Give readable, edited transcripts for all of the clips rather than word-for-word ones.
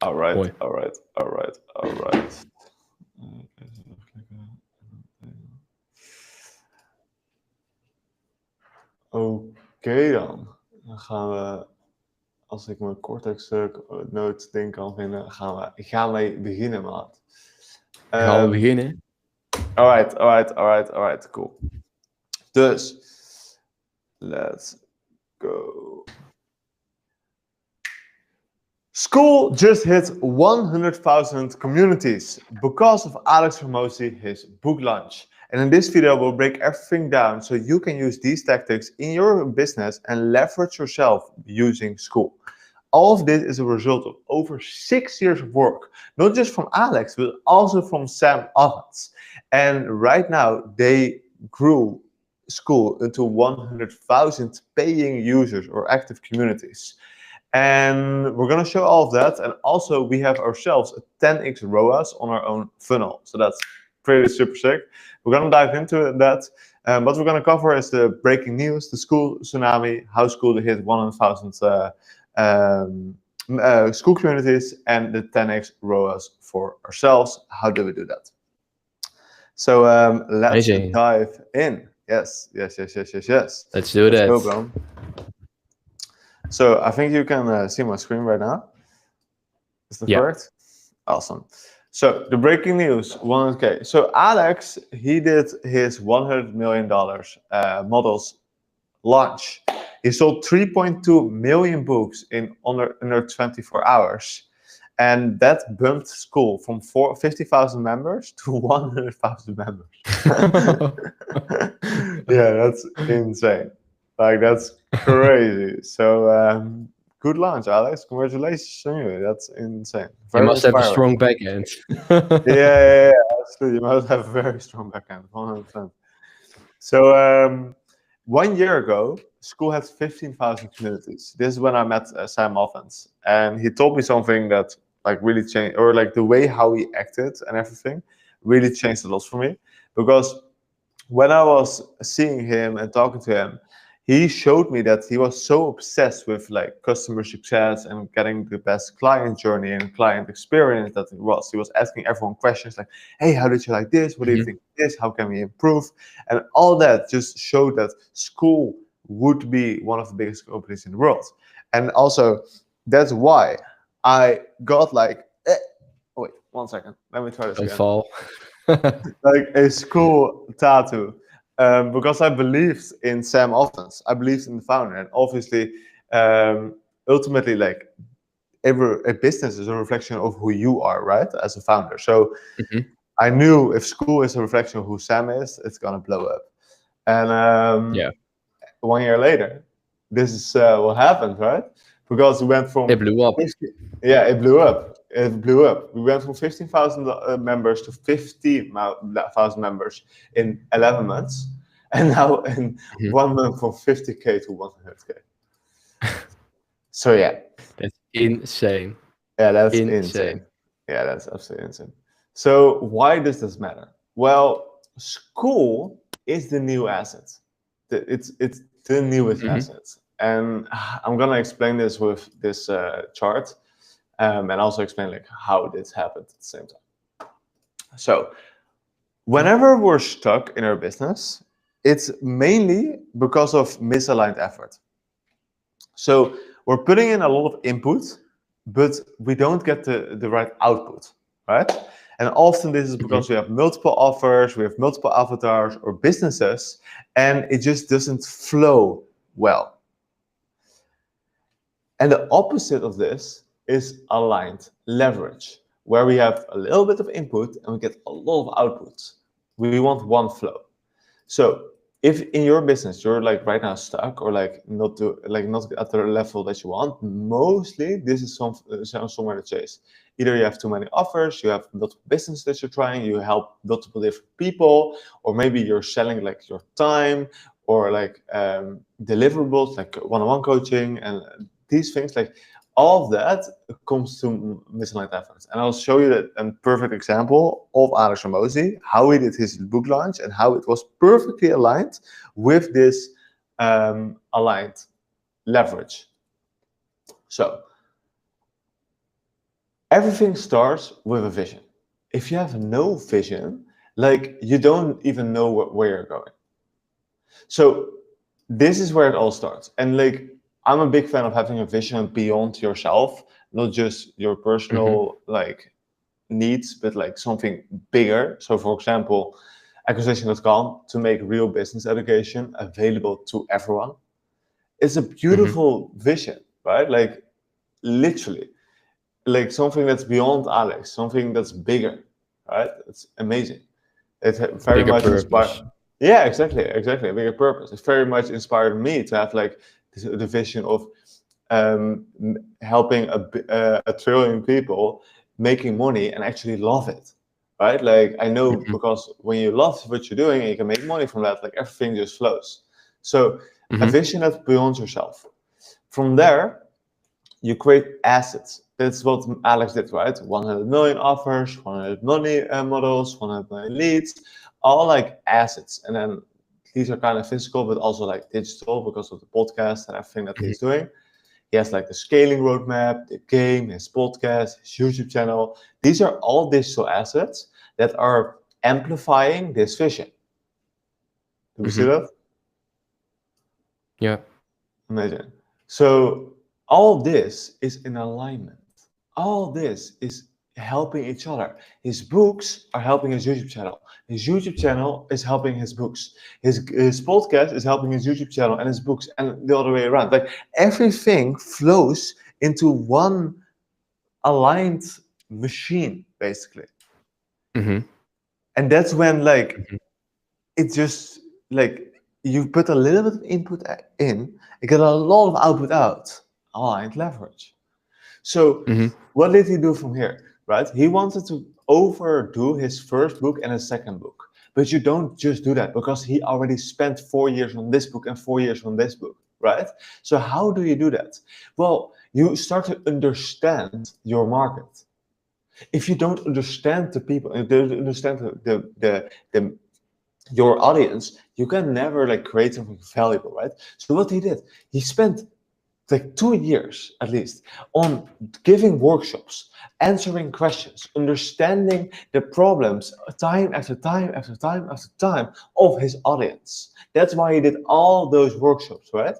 All right, Mooi. all right, all right, all right. Oké dan. Dan gaan we, als ik mijn Cortex notes ding kan vinden, gaan wij beginnen, maat. Gaan we beginnen? Alright, cool. Dus, let's go. School just hit 100,000 communities because of Alex Hormozi, his book launch. And in this video, we'll break everything down so you can use these tactics in your business and leverage yourself using School. All of this is a result of over 6 years of work, not just from Alex, but also from Sam Ovens. And right now, they grew School into 100,000 paying users or active communities. And we're going to show all of that. And also we have ourselves a 10x ROAS on our own funnel. So that's pretty super sick. We're going to dive into that. What we're going to cover is the breaking news, the School tsunami, how School hit 100,000 school communities, and the 10x ROAS for ourselves. How do we do that? So let's dive in. Yes. Let's do Let's that. go, bro. So I think you can see my screen right now. Is that correct? Awesome. So the breaking news, 100K. So Alex, he did his $100 million models launch. He sold 3.2 million books in under 24 hours. And that bumped School from 50,000 members to 100,000 members. Yeah, that's insane. Like, that's crazy. So good launch, Alex. Congratulations on you. That's insane. You must have a strong backend. Yeah, absolutely. You must have a very strong backend, 100%. So 1 year ago, School had 15,000 communities. This is when I met Sam Ovens, and he told me something that like really changed, or like the way how he acted and everything really changed a lot for me. Because when I was seeing him and talking to him, he showed me that he was so obsessed with like customer success and getting the best client journey and client experience that he was asking everyone questions like, hey, how did you like this? What do you think of this? How can we improve? And all that just showed that School would be one of the biggest companies in the world. And also that's why I got like, wait, 1 second. Let me try this again. Don't fall. Like a School tattoo. Because I believed in Sam Ovens. I believed in the founder. And obviously, ultimately, like a business is a reflection of who you are, right? As a founder. So I knew if School is a reflection of who Sam is, it's going to blow up. And 1 year later, this is what happened, right? Because we went from... It blew up. It blew up. It blew up. We went from 15,000 members to 50,000 members in 11 months. And now in 1 month from 50K to 100K. So yeah. That's insane. Yeah, that's insane. Yeah, that's absolutely insane. So why does this matter? Well, School is the new asset. It's the newest asset. And I'm going to explain this with this chart. And also explain like how this happened at the same time. So whenever we're stuck in our business, it's mainly because of misaligned effort. So we're putting in a lot of input, but we don't get the right output, right? And often this is because we have multiple offers, we have multiple avatars or businesses, and it just doesn't flow well. And the opposite of this is aligned leverage, where we have a little bit of input and we get a lot of output. We want one flow. So if in your business you're like right now stuck or like not at the level that you want, mostly this is somewhere to chase. Either you have too many offers, you have multiple businesses that you're trying, you help multiple different people, or maybe you're selling like your time or like deliverables like one-on-one coaching and these things, like all of that comes to misaligned efforts. And I'll show you a perfect example of Alex Hormozi, how he did his book launch and how it was perfectly aligned with this aligned leverage. So everything starts with a vision. If you have no vision, like you don't even know where you're going. So this is where it all starts. And like, I'm a big fan of having a vision beyond yourself, not just your personal like needs, but like something bigger. So for example, acquisition.com, to make real business education available to everyone. It's a beautiful vision, right? Like literally, like something that's beyond Alex, something that's bigger, right? It's amazing. It very Bigger much inspired. purpose. Yeah, exactly, a bigger purpose. It very much inspired me to have like the vision of helping a trillion people making money and actually love it, right? Like I know because when you love what you're doing and you can make money from that, like everything just flows. So a vision that's beyond yourself. From there, you create assets. That's what Alex did, right? 100 million offers, 100 money models, 100 million leads, all like assets. And then these are kind of physical, but also like digital because of the podcast and everything that he's doing. He has like the scaling roadmap, the game, his podcast, his YouTube channel. These are all digital assets that are amplifying this vision. Do we see that? Yeah. Amazing. So all this is in alignment. All this is helping each other. His books are helping his YouTube channel. His YouTube channel is helping his books. His podcast is helping his YouTube channel and his books, and the other way around. Like everything flows into one aligned machine, basically. And that's when like it just like you put a little bit of input in, you get a lot of output out. Aligned leverage. So what did he do from here, right? He wanted to overdo his first book and his second book. But you don't just do that because he already spent 4 years on this book and 4 years on this book, right? So how do you do that? Well, you start to understand your market. If you don't understand the people, you don't understand your audience, you can never like create something valuable, right? So what he did, he spent like 2 years at least on giving workshops, answering questions, understanding the problems time after time after time after time of his audience. That's why he did all those workshops, right?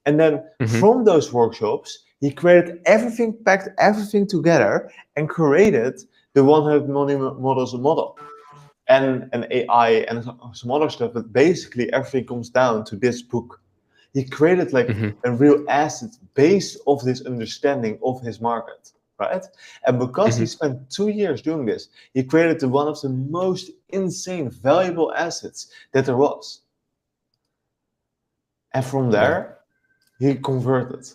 And then from those workshops, he created everything, packed everything together and created the 100 Money Models model and an AI and some other stuff. But basically everything comes down to this book. He created like a real asset based off this understanding of his market, right? And because he spent 2 years doing this, he created one of the most insane, valuable assets that there was. And from there, he converted.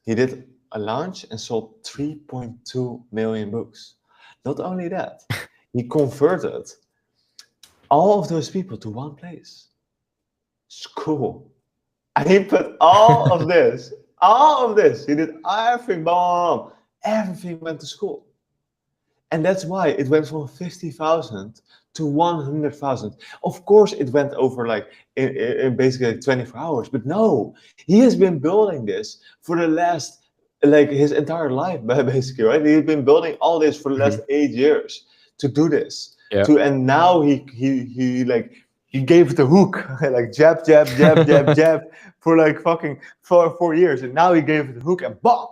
He did a launch and sold 3.2 million books. Not only that, he converted all of those people to one place. School. And he put all of this, he did everything, boom, everything went to school. And that's why it went from 50,000 to 100,000. Of course, it went over like in basically 24 hours, but no, he has been building this for the last, like his entire life, basically, right? He's been building all this for the last 8 years to do this. And now he gave the hook, like jab, jab, jab, jab, jab, for like fucking 4 years. And now he gave it the hook and bam,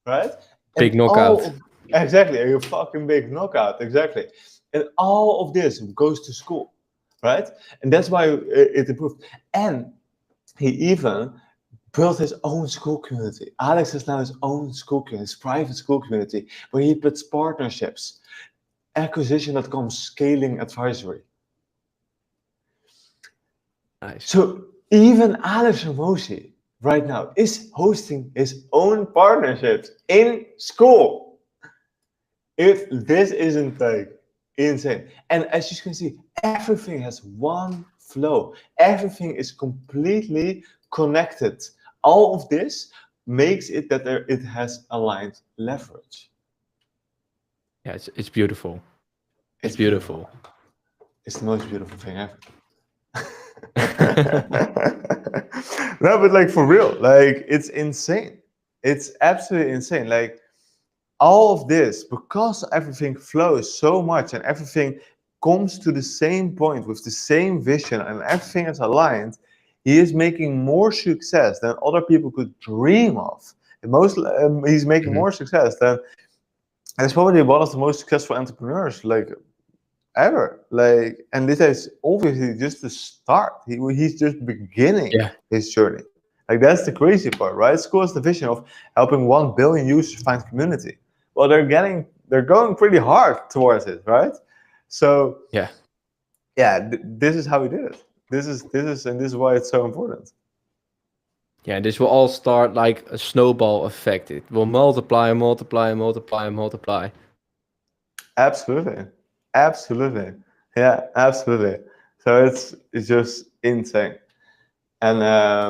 right? Big knockout. Exactly, a fucking big knockout, exactly. And all of this goes to school, right? And that's why it improved. And he even built his own school community. Alex has now his own school community, his private school community, where he puts partnerships, acquisition.com, scaling advisory. Nice. So even Alex Hormozi right now is hosting his own partnerships in school. If this isn't like insane. And as you can see, everything has one flow. Everything is completely connected. All of this makes it that it has aligned leverage. Yeah, it's beautiful. It's beautiful. It's the most beautiful thing ever. No, but like for real, like it's insane. It's absolutely insane. Like all of this, because everything flows so much and everything comes to the same point with the same vision and everything is aligned, he is making more success than other people could dream of. He's making more success than, and it's probably one of the most successful entrepreneurs like ever. Like, and this is obviously just the start. He's just beginning his journey. Like, that's the crazy part, right? School has the vision of helping 1 billion users find community. Well, they're going pretty hard towards it, right? So this is how we did it. This is why it's so important. Yeah, this will all start like a snowball effect. It will multiply. Absolutely. Yeah, absolutely. So it's just insane. And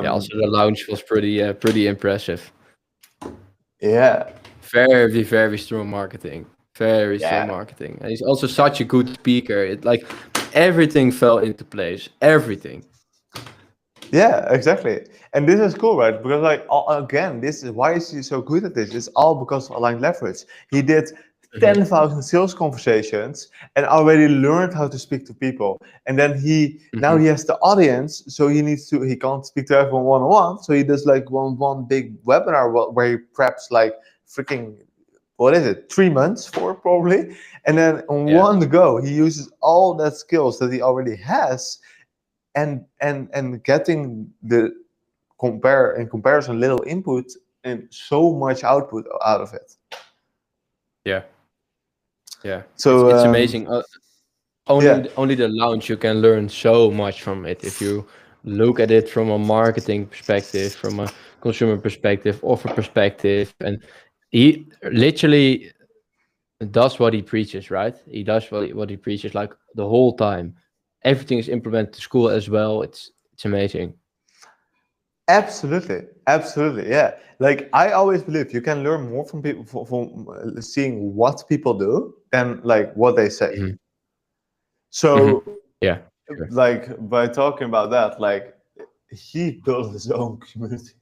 also the launch was pretty impressive. Yeah. Very strong marketing. Very strong marketing. And he's also such a good speaker. It like everything fell into place. Everything. Yeah, exactly. And this is cool, right? Because like again, this is why is he so good at this? It's all because of aligned leverage. He did 10,000 sales conversations and already learned how to speak to people. And then now he has the audience, so he can't speak to everyone one-on-one. So he does like one big webinar where he preps like freaking, what is it, 3 months for probably. And then on one go, he uses all that skills that he already has and getting the comparison little input and so much output out of it. Yeah. So it's amazing. Only the launch you can learn so much from it. If you look at it from a marketing perspective, from a consumer perspective, offer perspective, and he literally does what he preaches, right? He does what he preaches like the whole time. Everything is implemented to school as well. It's amazing. Absolutely, yeah. Like, I always believe you can learn more from people from seeing what people do than like what they say. So like by talking about that, like he built his own community.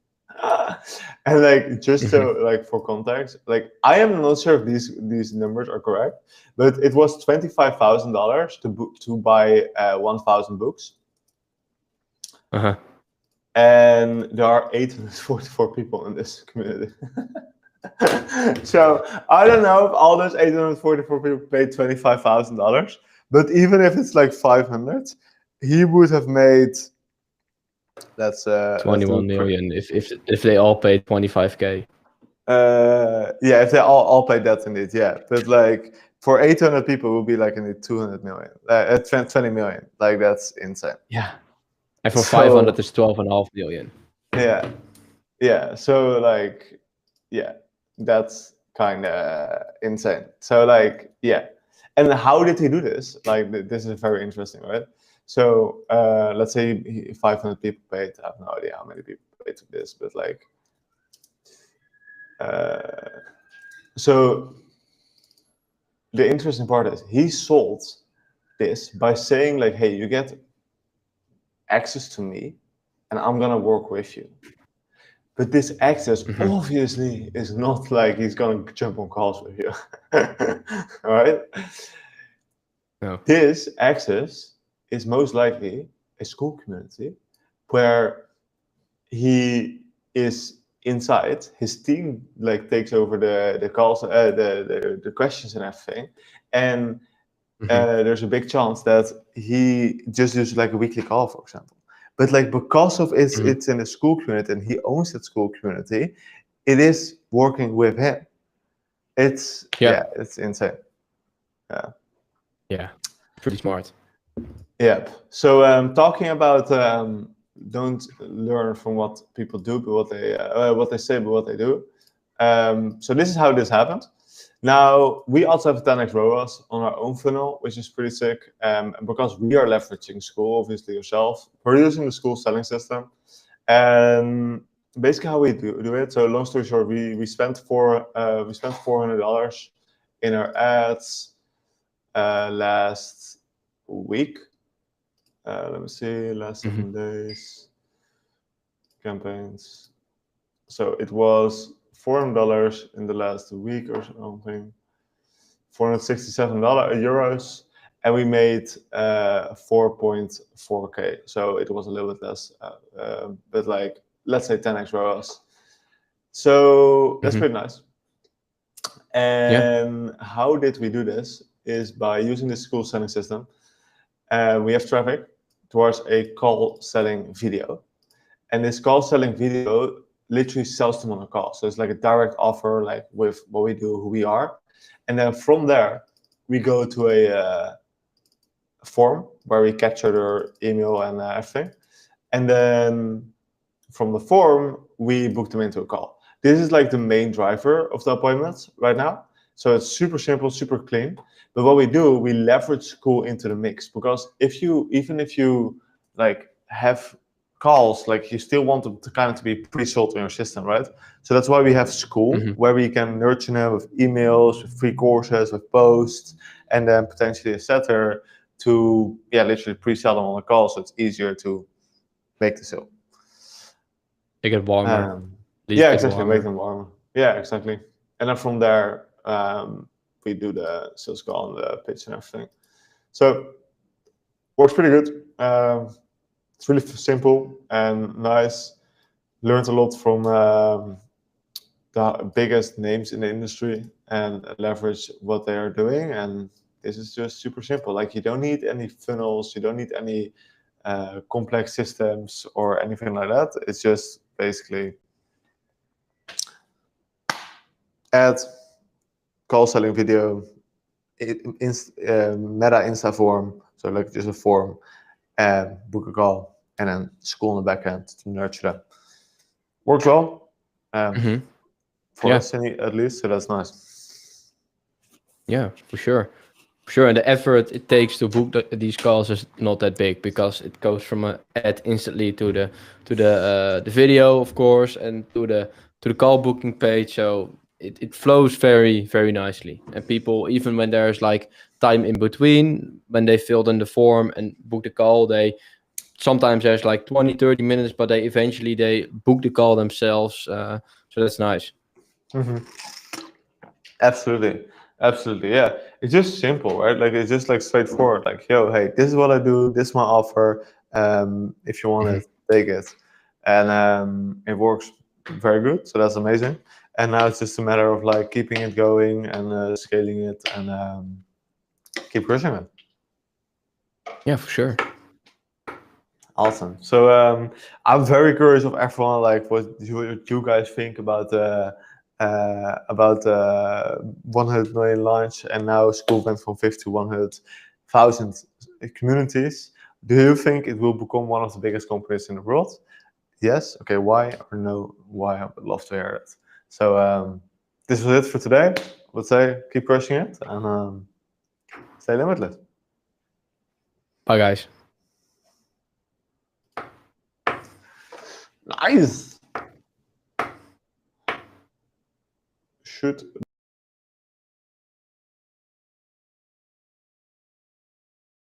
And like just so like for context, like I am not sure if these numbers are correct, but it was $25,000 to buy 1,000 books. And there are 844 people in this community. So I don't know if all those 844 people paid $25,000, but even if it's like 500, he would have made, that's 21 million if they all paid 25K. Yeah, if they all paid that indeed, yeah. But like for 800 people, it would be like in the 200 million, 20 million. Like, that's insane. Yeah. And for 500 is 12.5 million. Yeah. So like, yeah, that's kind of insane. So like, yeah. And how did he do this? Like, this is very interesting, right? So let's say 500 people paid. I have no idea how many people paid to this, but like, so the interesting part is he sold this by saying like, hey, you get access to me and I'm gonna work with you. But this access obviously is not like he's gonna jump on calls with you. All right? No. This access is most likely a school community where he is inside, his team like takes over the calls, the questions and everything, and there's a big chance that he just does like a weekly call, for example. But like, because of it's in a school community and he owns that school community, it is working with him. It's it's insane. Yeah, pretty smart. Yeah. So talking about don't learn from what people do, but what they say, but what they do. So this is how this happened. Now, we also have 10x ROAS on our own funnel, which is pretty sick. Because we are leveraging school, obviously yourself, we're using the school selling system. And basically how we do it. So long story short, we spent $400 in our ads last week. Let me see, last 7 days, campaigns. So it was $400 in the last week or something. €467, and we made 4.4K. So it was a little bit less, but like, let's say 10x ROAS. So that's pretty nice. And how did we do this? Is by using the school selling system. We have traffic towards a call selling video. And this call selling video literally sells them on a call. So it's like a direct offer, like with what we do, who we are. And then from there, we go to a form where we capture their email and everything. And then from the form, we book them into a call. This is like the main driver of the appointments right now. So it's super simple, super clean. But what we do, we leverage Skool into the mix, because even if you like have calls, like you still want them to kind of to be pre-sold in your system, right? So that's why we have Skool, where we can nurture them with emails, with free courses, with posts, and then potentially a setter to literally pre-sell them on a call, so it's easier to make the sale. They get warmer. Exactly. Make them warmer. Yeah, exactly. And then from there, we do the sales call and the pitch and everything. So works pretty good. It's really simple and nice. Learned a lot from the biggest names in the industry and leverage what they are doing. And this is just super simple. Like, you don't need any funnels, you don't need any complex systems or anything like that. It's just basically add call selling video, Meta Insta form, so like just a form, and book a call, and then Skool on the back end to nurture them. Works well for us at least, so that's nice. Yeah, for sure. And the effort it takes to book these calls is not that big, because it goes from an ad instantly to the video, of course, and to the call booking page. So it flows very, very nicely. And people, even when there's like time in between, when they filled in the form and book the call, sometimes there's like 20-30 minutes, but they book the call themselves. So that's nice. Absolutely, yeah. It's just simple, right? Like, it's just like straightforward. Like, yo, hey, this is what I do. This is my offer. If you want it, take it. And it works very good. So that's amazing. And now it's just a matter of like keeping it going and scaling it and keep crushing it. Yeah, for sure. Awesome. So I'm very curious of everyone, like what you guys think about 100 million launch, and now Skool went from 50 to 100,000 communities. Do you think it will become one of the biggest companies in the world? Yes. Okay. Why or no? Why? I would love to hear it. So this was it for today. I would say keep crushing it and stay limitless. Bye, guys. Nice. Should